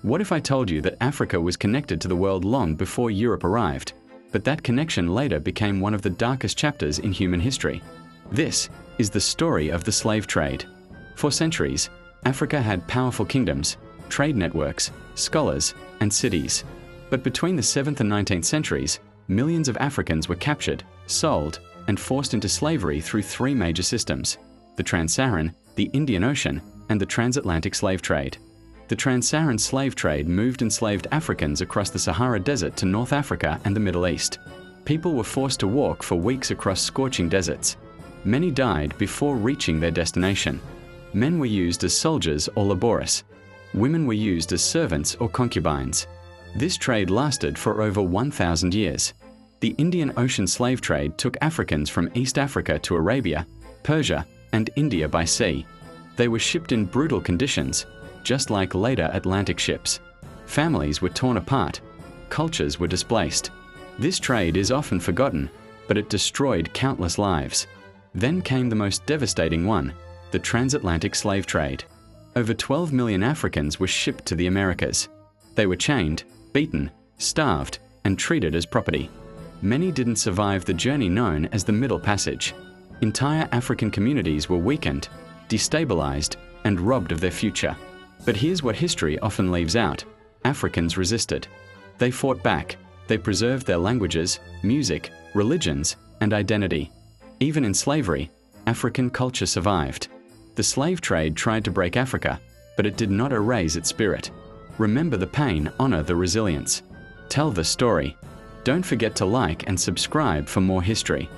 What if I told you that Africa was connected to the world long before Europe arrived, but that connection later became one of the darkest chapters in human history? This is the story of the slave trade. For centuries, Africa had powerful kingdoms, trade networks, scholars, and cities. But between the 7th and 19th centuries, millions of Africans were captured, sold, and forced into slavery through three major systems: the Trans-Saharan, the Indian Ocean, and the transatlantic slave trade. The Trans-Saharan slave trade moved enslaved Africans across the Sahara Desert to North Africa and the Middle East. People were forced to walk for weeks across scorching deserts. Many died before reaching their destination. Men were used as soldiers or laborers. Women were used as servants or concubines. This trade lasted for over 1,000 years. The Indian Ocean slave trade took Africans from East Africa to Arabia, Persia, and India by sea. They were shipped in brutal conditions, just like later Atlantic ships. Families were torn apart. Cultures were displaced. This trade is often forgotten, but it destroyed countless lives. Then came the most devastating one, the transatlantic slave trade. Over 12 million Africans were shipped to the Americas. They were chained, beaten, starved, and treated as property. Many didn't survive the journey known as the Middle Passage. Entire African communities were weakened, destabilized, and robbed of their future. But here's what history often leaves out: Africans resisted. They fought back. They preserved their languages, music, religions, and identity. Even in slavery, African culture survived. The slave trade tried to break Africa, but it did not erase its spirit. Remember the pain, honor the resilience. Tell the story. Don't forget to like and subscribe for more history.